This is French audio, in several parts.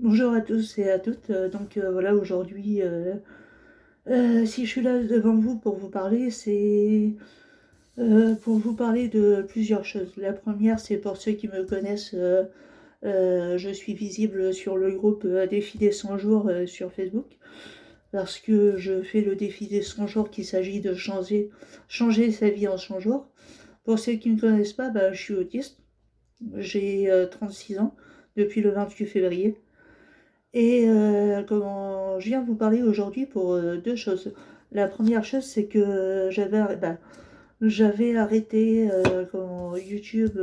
Bonjour à tous et à toutes. Voilà, aujourd'hui, si je suis là devant vous pour vous parler, c'est pour vous parler de plusieurs choses. La première, c'est pour ceux qui me connaissent, je suis visible sur le groupe Défi des 100 jours sur Facebook, parce que je fais le défi des 100 jours qu'il s'agit de changer sa vie en 100 jours. Pour ceux qui ne me connaissent pas, bah, je suis autiste. J'ai 36 ans depuis le 28 février. Et comment je viens vous parler aujourd'hui pour deux choses. La première chose, c'est que j'avais arrêté YouTube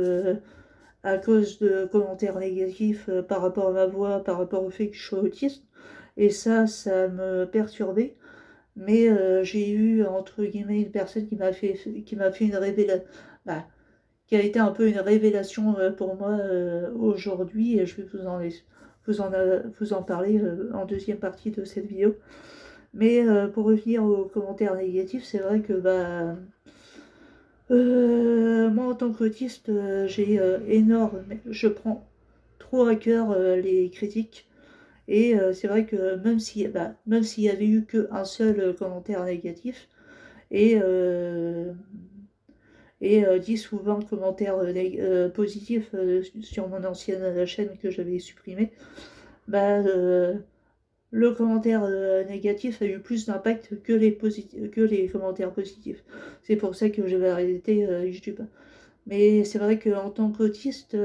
à cause de commentaires négatifs par rapport à ma voix, par rapport au fait que je sois autiste. Et ça me perturbait. Mais j'ai eu, entre guillemets, une personne qui m'a fait une révélation, qui a été un peu une révélation pour moi aujourd'hui, et je vais vous en parler en deuxième partie de cette vidéo. Mais pour revenir aux commentaires négatifs, c'est vrai que moi en tant qu'autiste, je prends trop à cœur les critiques. Et c'est vrai que même s'il y avait eu qu'un seul commentaire négatif, et 10 ou 20 commentaires positifs sur mon ancienne chaîne que j'avais supprimée, bah, le commentaire négatif a eu plus d'impact que les commentaires positifs. C'est pour ça que j'avais arrêté YouTube. Mais c'est vrai qu'en tant qu'autiste,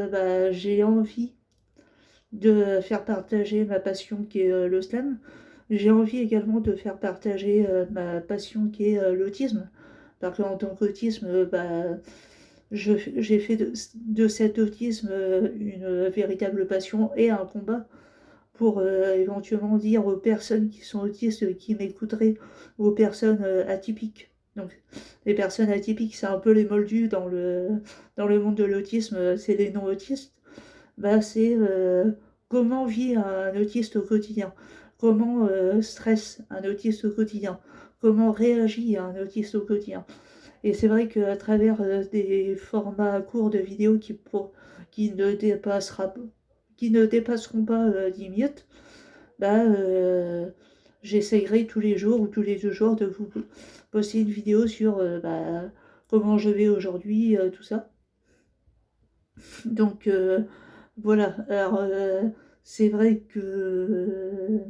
j'ai envie de faire partager ma passion qui est le slam. J'ai envie également de faire partager ma passion qui est l'autisme. Parce qu'en tant qu'autisme, j'ai fait de cet autisme une véritable passion et un combat pour éventuellement dire aux personnes qui sont autistes qui m'écouteraient, aux personnes atypiques. Donc, les personnes atypiques, c'est un peu les moldus dans le monde de l'autisme, c'est les non-autistes. C'est comment vit un autiste au quotidien, comment stresse un autiste au quotidien, comment réagit un autiste au quotidien. Et c'est vrai qu'à travers des formats courts de vidéos qui ne dépassera, qui ne dépasseront pas 10 minutes, bah, euh, j'essayerai tous les jours ou tous les 2 jours de vous poster une vidéo sur comment je vais aujourd'hui, tout ça. Donc voilà, alors c'est vrai que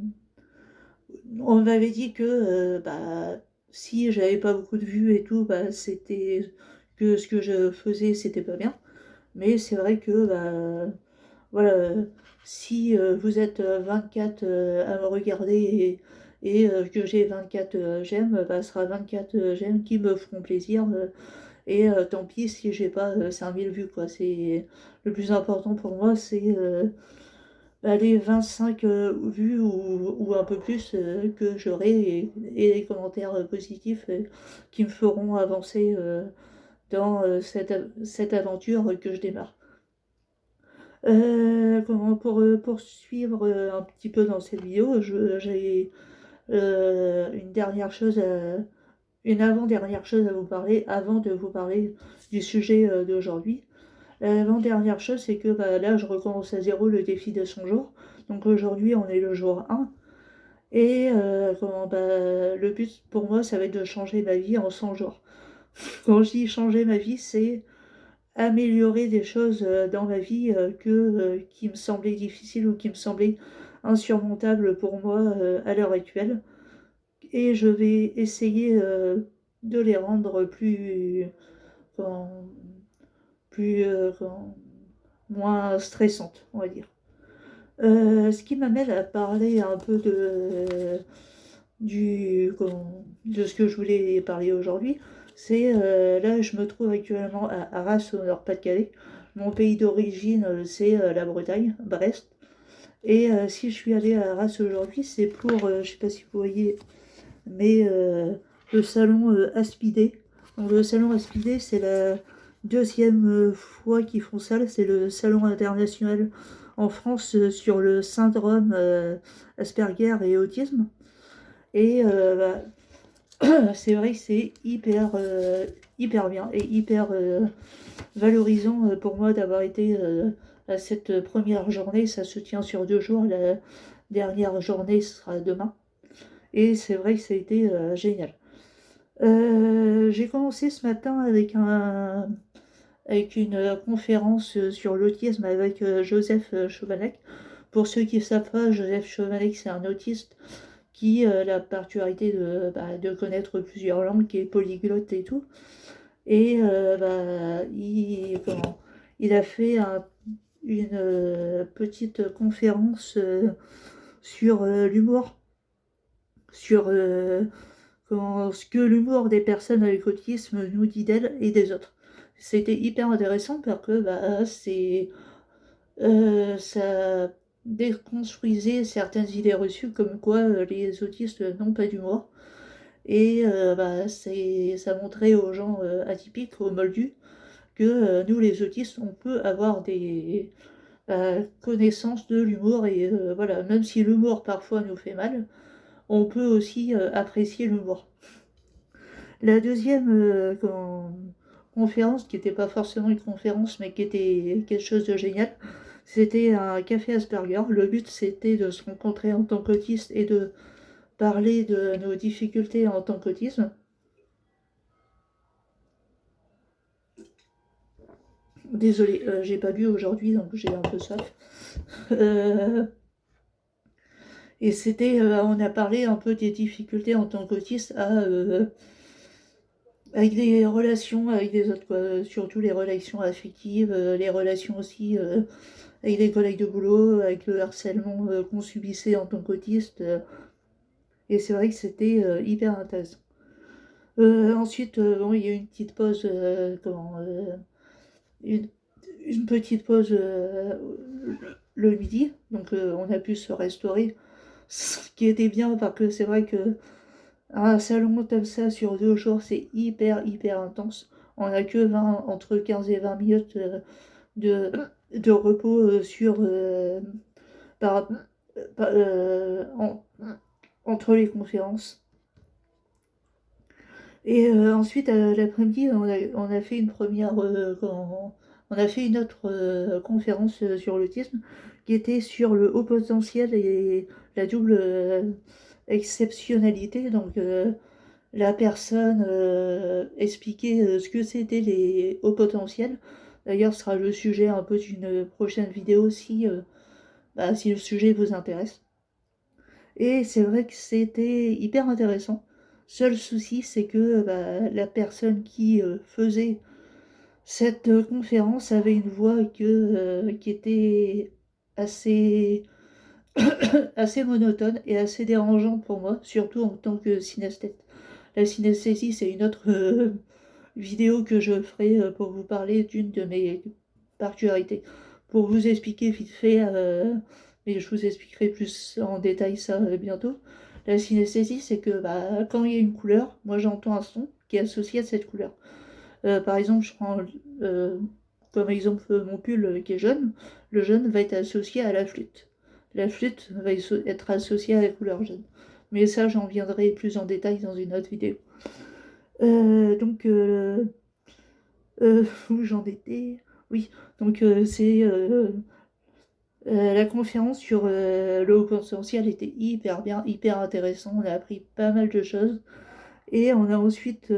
on m'avait dit que si j'avais pas beaucoup de vues et tout, c'était que ce que je faisais, c'était pas bien. Mais c'est vrai que voilà, si vous êtes 24 à me regarder que j'ai 24 j'aime, ce sera 24 j'aime qui me feront plaisir. Et tant pis si j'ai pas 5000 vues, quoi. C'est le plus important pour moi, c'est les 25 vues ou un peu plus que j'aurai et les commentaires positifs qui me feront avancer dans cette aventure que je démarre. Pour poursuivre un petit peu dans cette vidéo, j'ai une dernière chose, une avant-dernière chose à vous parler avant de vous parler du sujet d'aujourd'hui. L'avant-dernière chose, c'est que là, je recommence à zéro le défi de 100 jours. Donc aujourd'hui, on est le jour 1. Et le but pour moi, ça va être de changer ma vie en 100 jours. Quand je dis changer ma vie, c'est améliorer des choses dans ma vie qui me semblaient difficiles ou qui me semblaient insurmontables pour moi à l'heure actuelle. Et je vais essayer de les rendre comment- plus moins stressantes, on va dire. Ce qui m'amène à parler un peu de ce que je voulais parler aujourd'hui, c'est là je me trouve actuellement à Arras au Nord-Pas-de-Calais. Mon pays d'origine c'est la Bretagne, Brest. Et si je suis allée à Arras aujourd'hui, c'est pour, je sais pas si vous voyez, mais le salon Aspidé. Donc, le salon Aspidé, c'est la deuxième fois qu'ils font ça. C'est le salon international en France sur le syndrome Asperger et autisme. Et c'est vrai que c'est hyper bien et hyper valorisant pour moi d'avoir été à cette première journée. Ça se tient sur 2 jours, la dernière journée sera demain. Et c'est vrai que ça a été génial. J'ai commencé ce matin avec une conférence sur l'autisme avec Joseph Chovanec. Pour ceux qui ne savent pas, Joseph Chovanec, c'est un autiste qui a la particularité de connaître plusieurs langues, qui est polyglotte et tout. Et il a fait une petite conférence sur l'humour, sur ce que l'humour des personnes avec autisme nous dit d'elles et des autres. C'était hyper intéressant parce que ça déconstruisait certaines idées reçues comme quoi les autistes n'ont pas d'humour. Et ça montrait aux gens atypiques, aux moldus, que nous les autistes, on peut avoir des connaissances de l'humour. Et voilà, même si l'humour parfois nous fait mal, on peut aussi apprécier l'humour. La deuxième conférence, qui n'était pas forcément une conférence, mais qui était quelque chose de génial, c'était un café Asperger. Le but, c'était de se rencontrer en tant qu'autiste et de parler de nos difficultés en tant qu'autisme. Désolée, j'ai pas bu aujourd'hui, donc j'ai un peu soif. Et on a parlé un peu des difficultés en tant qu'autiste avec des relations avec des autres, quoi. Surtout les relations affectives, les relations aussi avec des collègues de boulot, avec le harcèlement qu'on subissait en tant qu'autiste. Et c'est vrai que c'était hyper intéressant. Ensuite, bon, il y a eu une petite pause, une petite pause le midi, donc on a pu se restaurer, ce qui était bien parce que c'est vrai que un salon comme ça sur 2 jours, c'est hyper intense. On a que entre 15 et 20 minutes de, de repos par, par- entre les conférences. Et ensuite, à l'après-midi, on a fait on a fait une autre conférence sur l'autisme qui était sur le haut potentiel et la double exceptionnalité. Donc, la personne expliquait ce que c'était les hauts potentiels. D'ailleurs, ce sera le sujet un peu d'une prochaine vidéo si le sujet vous intéresse. Et c'est vrai que c'était hyper intéressant. Seul souci, c'est que la personne qui faisait cette conférence avait une voix qui était assez, assez monotone et assez dérangeante pour moi, surtout en tant que synesthète. La synesthésie, c'est une autre vidéo que je ferai pour vous parler d'une de mes particularités. Pour vous expliquer vite fait, mais je vous expliquerai plus en détail ça bientôt. La synesthésie, c'est que quand il y a une couleur, moi j'entends un son qui est associé à cette couleur. Par exemple, je prends comme exemple mon pull qui est jaune. Le jaune va être associé à la flûte. La flûte va être associée à la couleur jaune. Mais ça, j'en viendrai plus en détail dans une autre vidéo. Donc, où j'en étais? Oui, donc c'est la conférence sur le haut potentiel était hyper bien, hyper intéressant. On a appris pas mal de choses. Et on a ensuite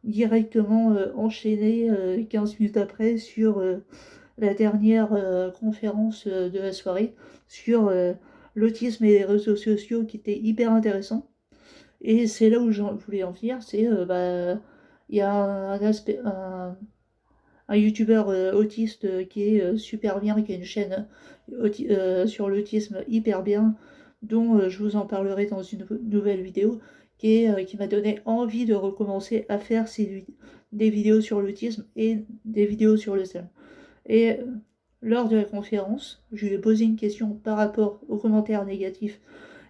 directement enchaîné 15 minutes après sur la dernière conférence de la soirée sur l'autisme et les réseaux sociaux qui était hyper intéressant. Et c'est là où je voulais en venir, c'est il y a un youtubeur autiste qui est super bien, qui a une chaîne sur l'autisme hyper bien, dont je vous en parlerai dans une nouvelle vidéo, qui m'a donné envie de recommencer à faire des vidéos sur l'autisme et des vidéos sur le SEM. Et lors de la conférence, je lui ai posé une question par rapport aux commentaires négatifs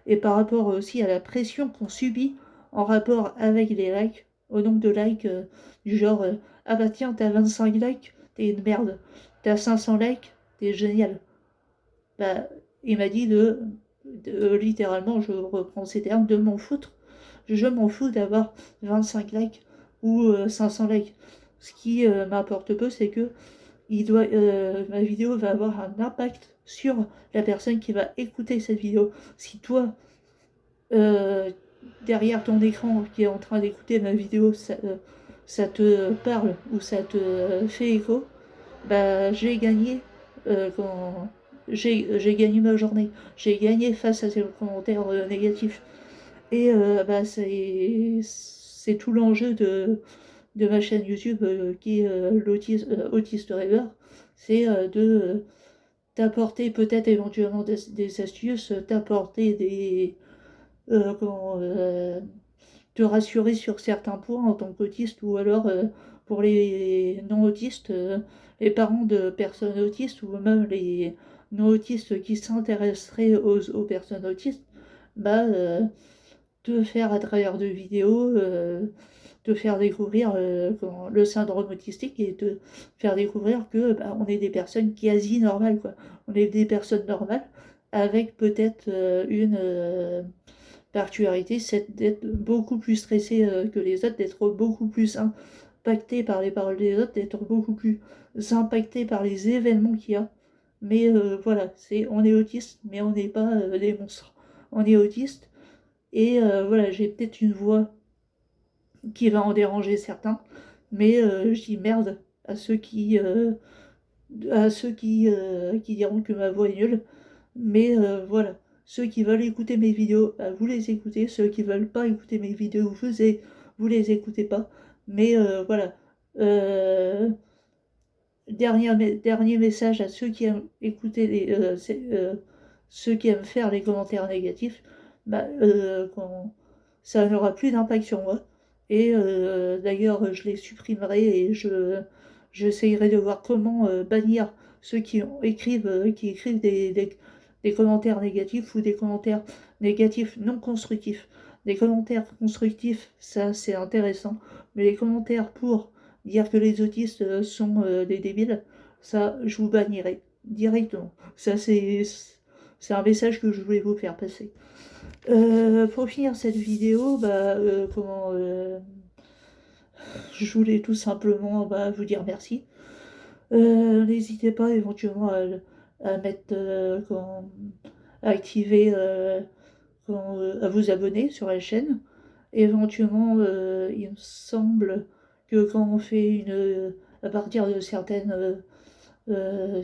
et par rapport aussi à la pression qu'on subit en rapport avec les likes, au nombre de likes du genre ah bah tiens, t'as 25 likes, t'es une merde. T'as 500 likes, t'es génial. Bah, il m'a dit littéralement, je reprends ces termes, de m'en foutre. Je m'en fous d'avoir 25 likes ou 500 likes. Ce qui m'importe peu, c'est que ma vidéo va avoir un impact sur la personne qui va écouter cette vidéo. Si toi, derrière ton écran qui est en train d'écouter ma vidéo, ça te parle ou ça te fait écho, bah j'ai gagné quand j'ai gagné ma journée. J'ai gagné face à ces commentaires négatifs. Et bah c'est tout l'enjeu de ma chaîne YouTube qui est Autiste Rêveur. C'est t'apporter peut-être éventuellement des astuces, t'apporter comment, te rassurer sur certains points en tant qu'autiste, ou alors pour les non-autistes, les parents de personnes autistes, ou même les non-autistes qui s'intéresseraient aux personnes autistes, bah, te faire à travers de vidéos, te faire découvrir le syndrome autistique, et te faire découvrir que bah, on est des personnes quasi normales, quoi. On est des personnes normales avec peut-être une particularité, c'est d'être beaucoup plus stressé que les autres, d'être beaucoup plus impacté par les paroles des autres, d'être beaucoup plus impacté par les événements qu'il y a. Mais voilà, on est autiste, mais on n'est pas des monstres. On est autiste, et voilà, j'ai peut-être une voix qui va en déranger certains, mais je dis merde à ceux qui diront que ma voix est nulle. Mais voilà, ceux qui veulent écouter mes vidéos, bah, vous les écoutez. Ceux qui veulent pas écouter mes vidéos, vous les écoutez pas. Mais voilà. Euh, dernier message à ceux qui aiment écouter ceux qui aiment faire les commentaires négatifs, bah, ça n'aura plus d'impact sur moi. Et d'ailleurs, je les supprimerai, et j'essayerai de voir comment bannir ceux qui écrivent des commentaires négatifs, ou des commentaires négatifs non constructifs. Des commentaires constructifs, ça c'est intéressant, mais les commentaires pour dire que les autistes sont des débiles, ça, je vous bannirai directement. Ça, c'est un message que je voulais vous faire passer. Pour finir cette vidéo, bah, je voulais tout simplement bah, vous dire merci. N'hésitez pas éventuellement à mettre, à activer, à vous abonner sur la chaîne. Éventuellement, il me semble que quand on fait à partir de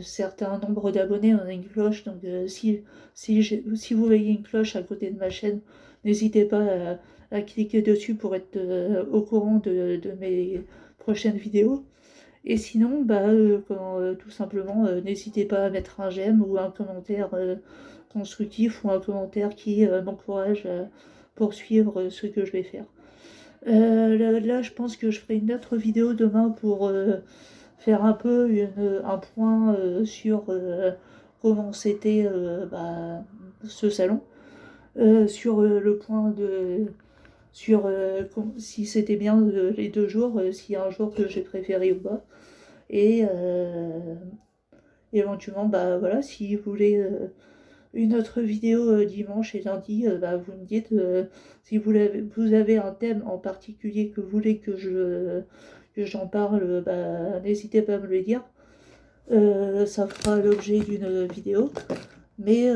certains nombres d'abonnés, on a une cloche. Donc si vous voyez une cloche à côté de ma chaîne, n'hésitez pas à cliquer dessus pour être au courant de mes prochaines vidéos. Et sinon, bah, tout simplement, n'hésitez pas à mettre un j'aime ou un commentaire constructif, ou un commentaire qui m'encourage à poursuivre ce que je vais faire. Là, je pense que je ferai une autre vidéo demain pour faire un peu un point sur comment c'était bah, ce salon, sur le point de sur si c'était bien les 2 jours, s'il y a un jour que j'ai préféré ou pas. Et éventuellement, bah voilà, si vous voulez une autre vidéo dimanche et lundi, bah, vous me dites si vous avez un thème en particulier que vous voulez que j'en parle, bah, n'hésitez pas à me le dire. Ça fera l'objet d'une vidéo. Mais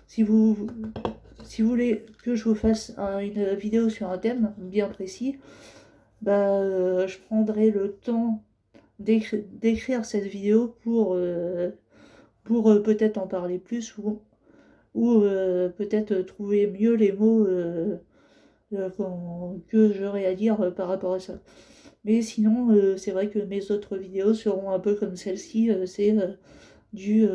si vous, si vous voulez que je vous fasse une vidéo sur un thème bien précis, bah, je prendrai le temps d'écrire cette vidéo pour peut-être en parler plus, ou peut-être trouver mieux les mots que j'aurais à dire par rapport à ça. Mais sinon, c'est vrai que mes autres vidéos seront un peu comme celle-ci, c'est du,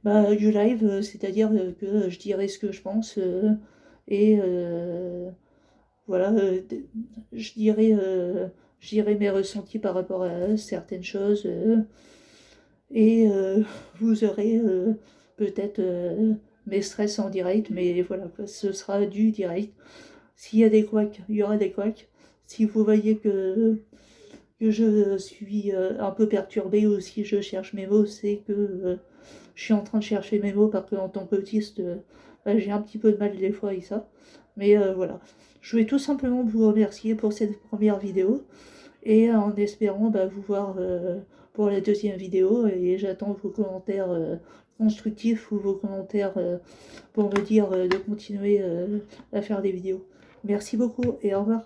du live, c'est-à-dire que je dirai ce que je pense, et voilà, je dirai mes ressentis par rapport à certaines choses, et vous aurez peut-être mes stress en direct, mais voilà, quoi, ce sera du direct. S'il y a des couacs, il y aura des couacs. Si vous voyez que je suis un peu perturbée, ou si je cherche mes mots, c'est que je suis en train de chercher mes mots, parce qu'en tant qu'autiste, bah, j'ai un petit peu de mal des fois avec ça. Mais voilà, je voulais tout simplement vous remercier pour cette première vidéo. et en espérant vous voir pour la deuxième vidéo, et j'attends vos commentaires constructifs ou vos commentaires pour me dire de continuer à faire des vidéos. Merci beaucoup et au revoir.